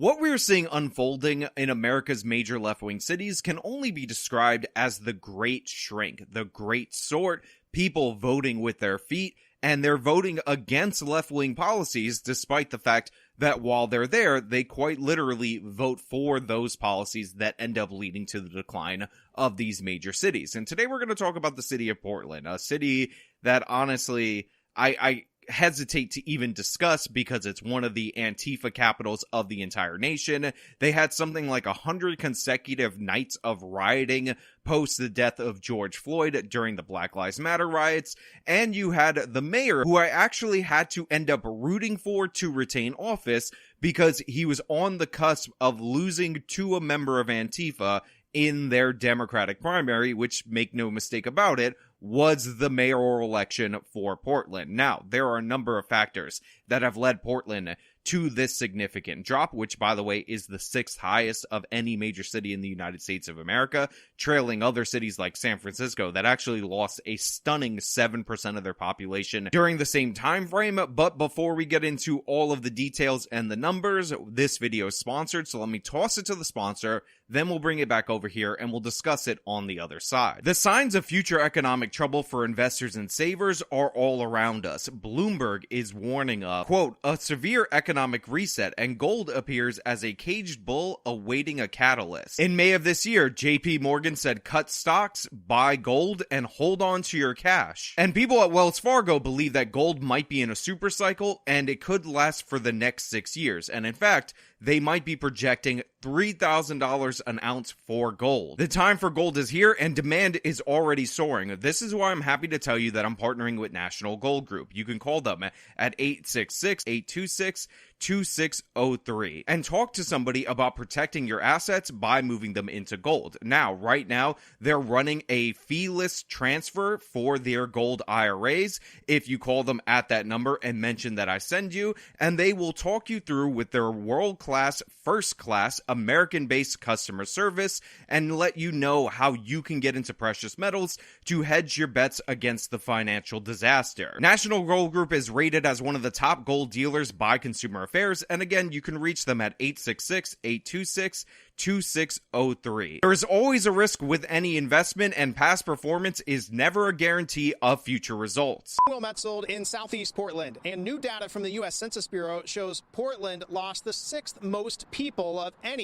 What we're seeing unfolding in America's major left-wing cities can only be described as the Great Shrink, the great sort, people voting with their feet, and they're voting against left-wing policies despite the fact that while they're there, they quite literally vote for those policies that end up leading to the decline of these major cities. And today we're going to talk about the city of Portland, a city that honestly, I hesitate to even discuss because it's one of the Antifa capitals of the entire nation. They had something like 100 consecutive nights of rioting post the death of George Floyd during the Black Lives Matter riots, and you had the mayor, who I actually had to end up rooting for to retain office because he was on the cusp of losing to a member of Antifa in their Democratic primary, which, make no mistake about it, was the mayoral election for Portland. Now, there are a number of factors that have led Portland to this significant drop, which, by the way, is the 6th highest of any major city in the United States of America, trailing other cities like San Francisco that actually lost a stunning 7% of their population during the same time frame. But before we get into all of the details and the numbers, this video is sponsored, so let me toss it to the sponsor, then we'll bring it back over here and we'll discuss it on the other side. The signs of future economic trouble for investors and savers are all around us. Bloomberg is warning of, quote, a severe economic reset, and gold appears as a caged bull awaiting a catalyst. In May of this year, JP Morgan said cut stocks, buy gold, and hold on to your cash. And people at Wells Fargo believe that gold might be in a super cycle and it could last for the next 6 years. And in fact, they might be projecting $3,000 an ounce for gold. The time for gold is here and demand is already soaring. This is why I'm happy to tell you that I'm partnering with National Gold Group. You can call them at 866-826-2603 and talk to somebody about protecting your assets by moving them into gold. Now, right now, they're running a feeless transfer for their gold IRAs if you call them at that number and mention that I send you, and they will talk you through with their world-class, first-class, American-based customer service and let you know how you can get into precious metals to hedge your bets against the financial disaster. National Gold Group is rated as one of the top gold dealers by Consumer Affairs, and again, you can reach them at 866-826-2603. There is always a risk with any investment, and past performance is never a guarantee of future results. Oil met sold in southeast Portland, and new data from the U.S. Census Bureau shows Portland lost the 6th most people of any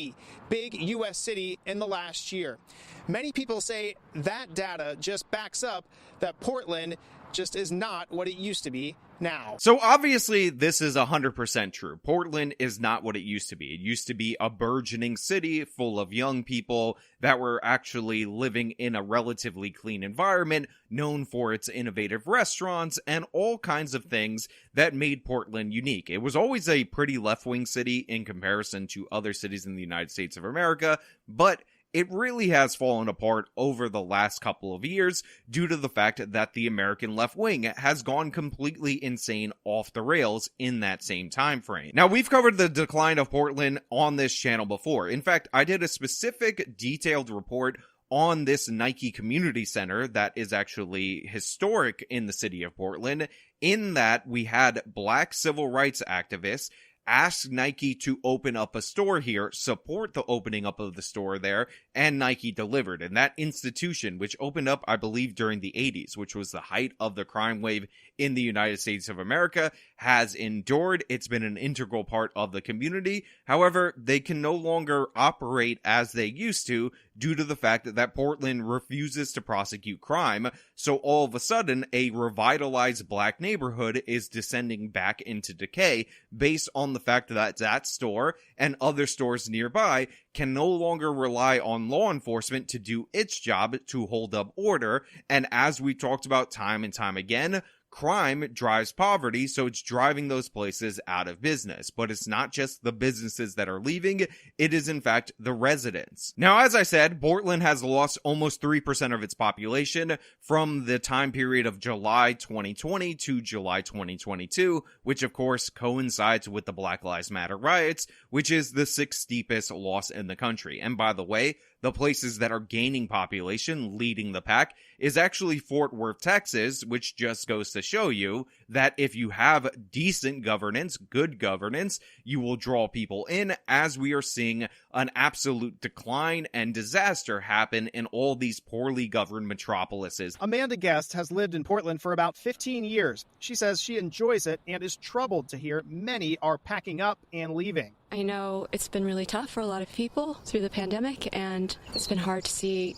big U.S. city in the last year. Many people say that data just backs up that Portland just is not what it used to be now. So obviously this is 100% true. Portland is not what it used to be. It used to be a burgeoning city full of young people that were actually living in a relatively clean environment, known for its innovative restaurants and all kinds of things that made Portland unique. It was always a pretty left-wing city in comparison to other cities in the United States of America, but it really has fallen apart over the last couple of years due to the fact that the American left wing has gone completely insane off the rails in that same time frame. Now, we've covered the decline of Portland on this channel before. In fact, I did a specific detailed report on this Nike community center that is actually historic in the city of Portland, in that we had Black civil rights activists asked Nike to open up a store here, support the opening up of the store there, and Nike delivered. And that institution, which opened up, I believe, during the 80s, which was the height of the crime wave in the United States of America, has endured. It's been an integral part of the community. However, they can no longer operate as they used to due to the fact that Portland refuses to prosecute crime. So all of a sudden, a revitalized Black neighborhood is descending back into decay based on the fact that that store and other stores nearby can no longer rely on law enforcement to do its job to hold up order. And as we talked about time and time again, crime drives poverty, so it's driving those places out of business. But it's not just the businesses that are leaving, it is in fact the residents. Now, as I said, Portland has lost almost 3% of its population from the time period of July 2020 to July 2022, which of course coincides with the Black Lives Matter riots, which is the 6th steepest loss in the country. And by the way, the places that are gaining population, leading the pack, is actually Fort Worth, Texas, which just goes to show you that if you have decent governance, good governance, you will draw people in, as we are seeing an absolute decline and disaster happen in all these poorly governed metropolises. Amanda Guest has lived in Portland for about 15 years. She says she enjoys it and is troubled to hear many are packing up and leaving. I know it's been really tough for a lot of people through the pandemic, and it's been hard to see,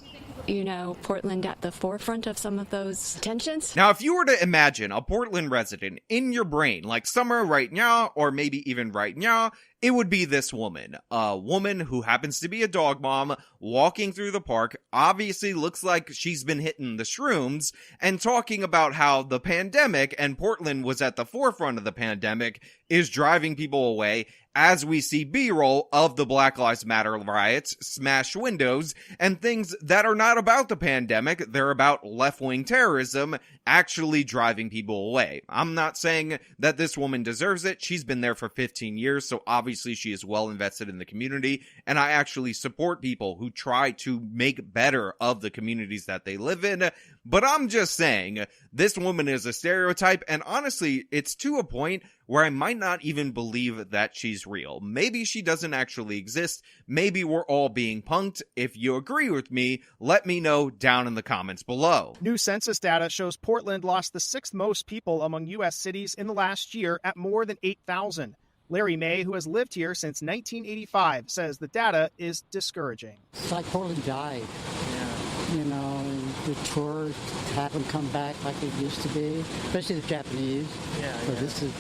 Portland at the forefront of some of those tensions. Now, if you were to imagine a Portland resident in your brain, like somewhere right now, or maybe even right now, it would be this woman. A woman who happens to be a dog mom, walking through the park, obviously looks like she's been hitting the shrooms, and talking about how the pandemic, and Portland was at the forefront of the pandemic, is driving people away, as we see B-roll of the Black Lives Matter riots, smash windows, and things that are not about the pandemic, they're about left-wing terrorism, actually driving people away. I'm not saying that this woman deserves it. She's been there for 15 years, so obviously she is well invested in the community, and I actually support people who try to make better of the communities that they live in, but I'm just saying, this woman is a stereotype, and honestly, it's to a point where I might not even believe that she's real. Maybe she doesn't actually exist. Maybe we're all being punked. If you agree with me, let me know down in the comments below. New census data shows Portland lost the 6th most people among U.S. cities in the last year at more than 8,000. Larry May, who has lived here since 1985, says the data is discouraging. It's like Portland died. The tours haven't come back like it used to be, especially the Japanese.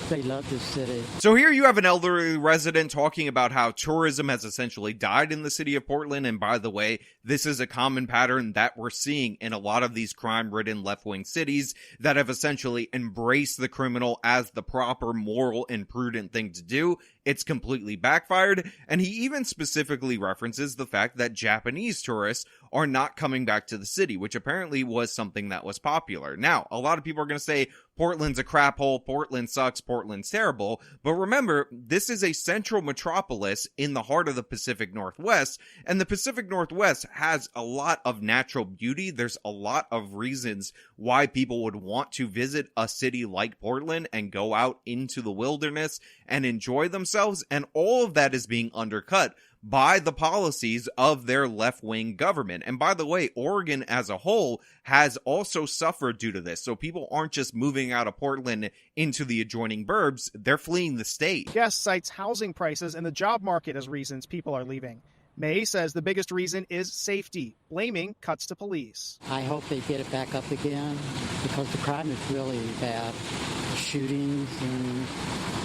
They love this city. So here you have an elderly resident talking about how tourism has essentially died in the city of Portland. And by the way, this is a common pattern that we're seeing in a lot of these crime-ridden left-wing cities that have essentially embraced the criminal as the proper moral and prudent thing to do. It's completely backfired, and he even specifically references the fact that Japanese tourists are not coming back to the city, which apparently was something that was popular. Now, a lot of people are going to say, Portland's a crap hole, Portland sucks, Portland's terrible, but remember, this is a central metropolis in the heart of the Pacific Northwest, and the Pacific Northwest has a lot of natural beauty. There's a lot of reasons why people would want to visit a city like Portland and go out into the wilderness and enjoy themselves, and all of that is being undercut by the policies of their left-wing government. And by the way, Oregon as a whole has also suffered due to this. So people aren't just moving out of Portland into the adjoining burbs, they're fleeing the state. Guest cites housing prices and the job market as reasons people are leaving. May says the biggest reason is safety, blaming cuts to police. I hope they get it back up again because the crime is really bad. Shootings and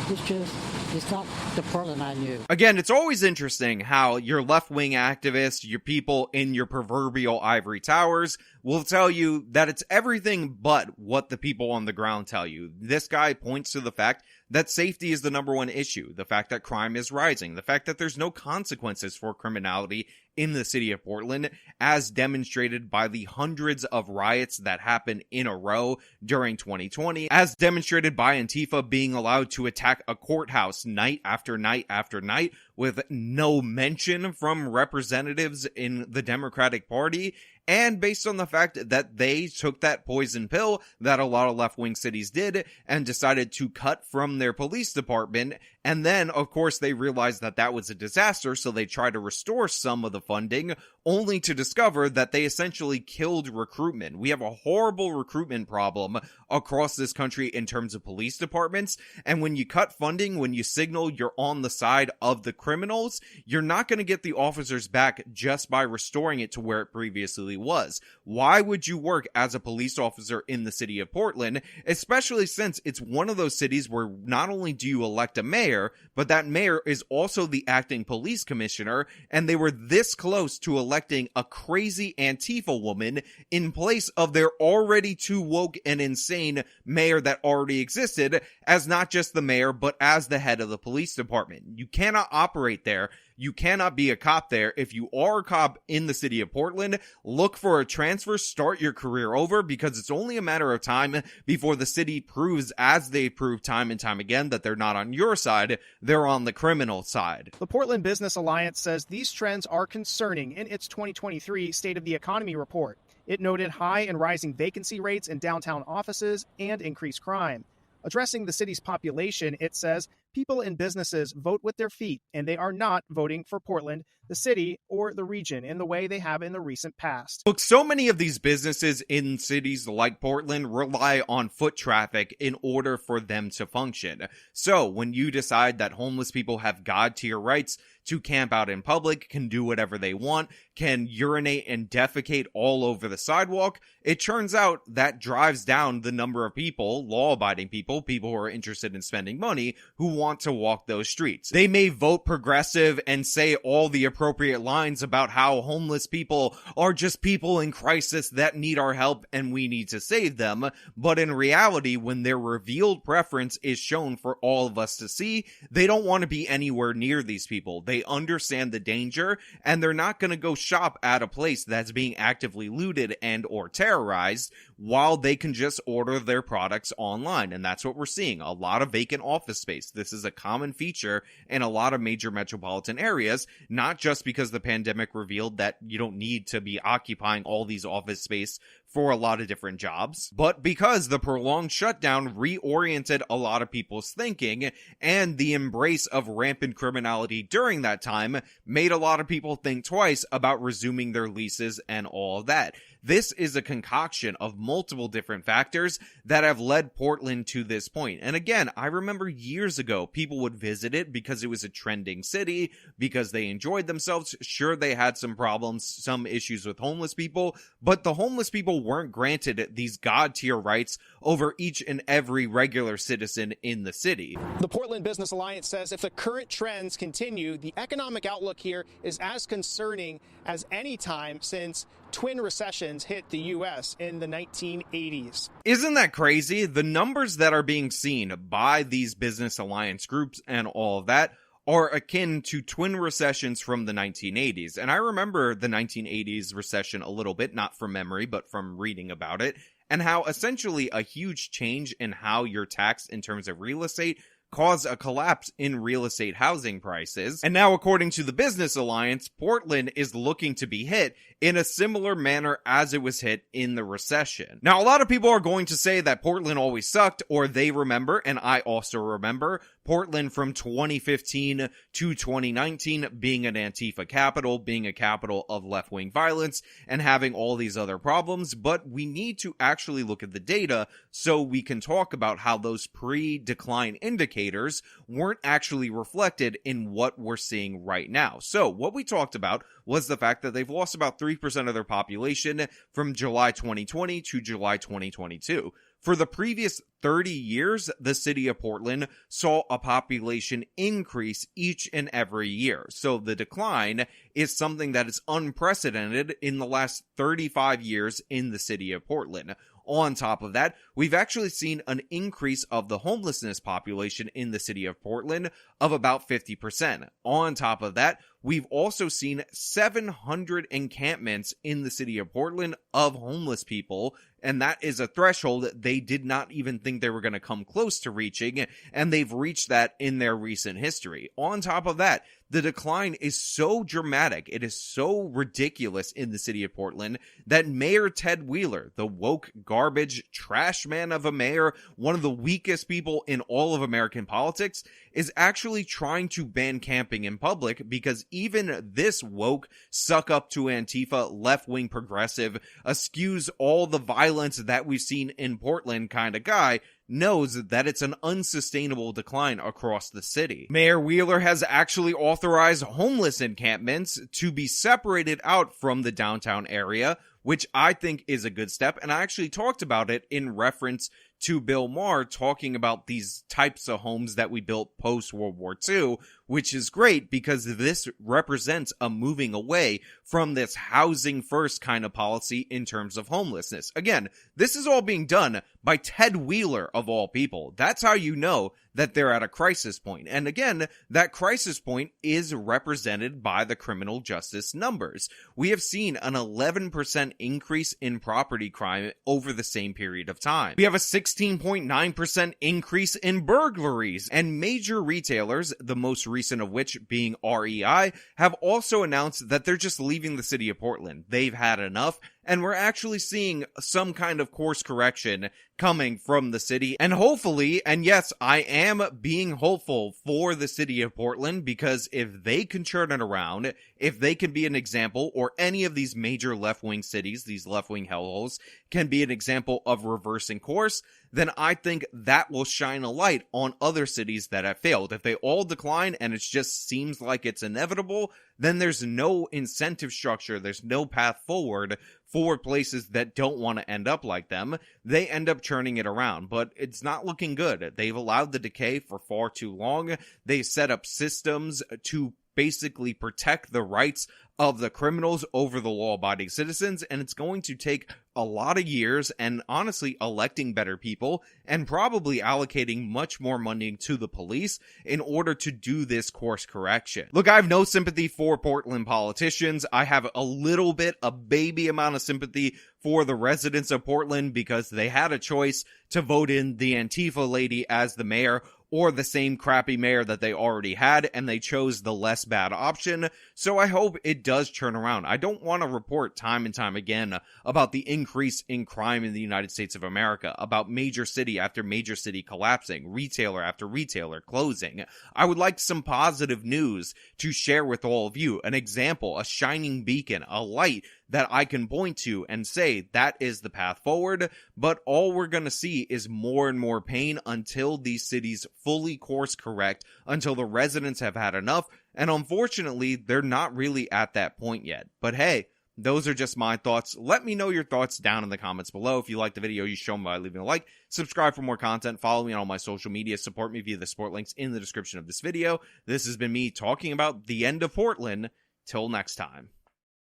it's not the Portland I knew. Again, it's always interesting how your left-wing activists, your people in your proverbial ivory towers, will tell you that it's everything but what the people on the ground tell you. This guy points to the fact that safety is the number one issue, the fact that crime is rising, the fact that there's no consequences for criminality in the city of Portland, as demonstrated by the hundreds of riots that happened in a row during 2020, as demonstrated by Antifa being allowed to attack a courthouse night after night after night with no mention from representatives in the Democratic Party. And based on the fact that they took that poison pill that a lot of left-wing cities did and decided to cut from their police department. And then, of course, they realized that that was a disaster, so they tried to restore some of the funding, only to discover that they essentially killed recruitment. We have a horrible recruitment problem across this country in terms of police departments. And when you cut funding, when you signal you're on the side of the criminals, you're not going to get the officers back just by restoring it to where it previously was. Why would you work as a police officer in the city of Portland, especially since it's one of those cities where not only do you elect a mayor, but that mayor is also the acting police commissioner, and they were this close to electing a crazy Antifa woman in place of their already too woke and insane mayor that already existed, as not just the mayor, but as the head of the police department. You cannot operate there. You cannot be a cop there. If you are a cop in the city of Portland, look for a transfer, start your career over, because it's only a matter of time before the city proves, as they prove time and time again, that they're not on your side, they're on the criminal side. The Portland Business Alliance says these trends are concerning in its 2023 State of the Economy report. It noted high and rising vacancy rates in downtown offices and increased crime. Addressing the city's population, it says people and businesses vote with their feet, and they are not voting for Portland, the city, or the region in the way they have in the recent past. Look, so many of these businesses in cities like Portland rely on foot traffic in order for them to function. So when you decide that homeless people have God-tier rights to camp out in public, can do whatever they want, can urinate and defecate all over the sidewalk, it turns out that drives down the number of people, law-abiding people, people who are interested in spending money, who want to walk those streets. They may vote progressive and say all the appropriate lines about how homeless people are just people in crisis that need our help and we need to save them, but in reality, when their revealed preference is shown for all of us to see, they don't want to be anywhere near these people. They understand the danger, and they're not going to go shop at a place that's being actively looted and or terrorized while they can just order their products online. And that's what we're seeing. A lot of vacant office space. This is a common feature in a lot of major metropolitan areas, not just because the pandemic revealed that you don't need to be occupying all these office space for a lot of different jobs, but because the prolonged shutdown reoriented a lot of people's thinking, and the embrace of rampant criminality during that time made a lot of people think twice about resuming their leases and all of that. This is a concoction of multiple different factors that have led Portland to this point. And again, I remember years ago, people would visit it because it was a trending city, because they enjoyed themselves. Sure, they had some problems, some issues with homeless people, but the homeless people weren't granted these God-tier rights over each and every regular citizen in the city. The Portland Business Alliance says if the current trends continue, the economic outlook here is as concerning as any time since twin recessions hit the U.S. in the 1980s. Isn't that crazy? The numbers that are being seen by these business alliance groups and all of that are akin to twin recessions from the 1980s. And I remember the 1980s recession a little bit, not from memory, but from reading about it, and how essentially a huge change in how you're taxed in terms of real estate caused a collapse in real estate housing prices. And now, according to the Business Alliance, Portland is looking to be hit in a similar manner as it was hit in the recession. Now, a lot of people are going to say that Portland always sucked, or they remember, and I also remember, Portland from 2015 to 2019 being an Antifa capital, being a capital of left-wing violence, and having all these other problems, but we need to actually look at the data so we can talk about how those pre-decline indicators weren't actually reflected in what we're seeing right now. So, what we talked about was the fact that they've lost about 3% of their population from July 2020 to July 2022. For the previous 30 years, the city of Portland saw a population increase each and every year. So the decline is something that is unprecedented in the last 35 years in the city of Portland. On top of that, we've actually seen an increase of the homelessness population in the city of Portland of about 50%. On top of that, we've also seen 700 encampments in the city of Portland of homeless people, and that is a threshold they did not even think they were going to come close to reaching, and they've reached that in their recent history. On top of that, the decline is so dramatic, it is so ridiculous in the city of Portland that Mayor Ted Wheeler, the woke garbage trash man of a mayor, one of the weakest people in all of American politics, is actually trying to ban camping in public because even this woke, suck up to Antifa, left-wing progressive, eschews all the violence that we've seen in Portland kind of guy, knows that it's an unsustainable decline across the city. Mayor Wheeler has actually authorized homeless encampments to be separated out from the downtown area, which I think is a good step, and I actually talked about it in reference to Bill Maher talking about these types of homes that we built post-World War II, which is great because this represents a moving away from this housing first kind of policy in terms of homelessness. Again, this is all being done by Ted Wheeler of all people. That's how you know that they're at a crisis point. And again, that crisis point is represented by the criminal justice numbers. We have seen an 11% increase in property crime over the same period of time. We have a 16.9% increase in burglaries, and major retailers, the most recent of which being REI, have also announced that they're just leaving the city of Portland. They've had enough, and we're actually seeing some kind of course correction coming from the city. And hopefully, and yes, I am being hopeful for the city of Portland, because if they can turn it around, if they can be an example, or any of these major left-wing cities, these left-wing hellholes, can be an example of reversing course, then I think that will shine a light on other cities that have failed. If they all decline and it just seems like it's inevitable, then there's no incentive structure, there's no path forward for places that don't want to end up like them. They end up turning it around, but it's not looking good. They've allowed the decay for far too long. They set up systems to basically protect the rights of the criminals over the law-abiding citizens, and it's going to take a lot of years and honestly electing better people and probably allocating much more money to the police in order to do this course correction. Look, I have no sympathy for Portland politicians. I have a baby amount of sympathy for the residents of Portland, because they had a choice to vote in the Antifa lady as the mayor or the same crappy mayor that they already had, and they chose the less bad option. So I hope it does turn around. I don't want to report time and time again about the increase in crime in the United States of America, about major city after major city collapsing, retailer after retailer closing. I would like some positive news to share with all of you, an example, a shining beacon, a light that I can point to and say that is the path forward. But all we're going to see is more and more pain until these cities fully course correct, until the residents have had enough. And unfortunately, they're not really at that point yet. But hey, those are just my thoughts. Let me know your thoughts down in the comments below. If you like the video, you show them by leaving a like. Subscribe for more content. Follow me on all my social media. Support me via the support links in the description of this video. This has been me talking about the end of Portland. Till next time.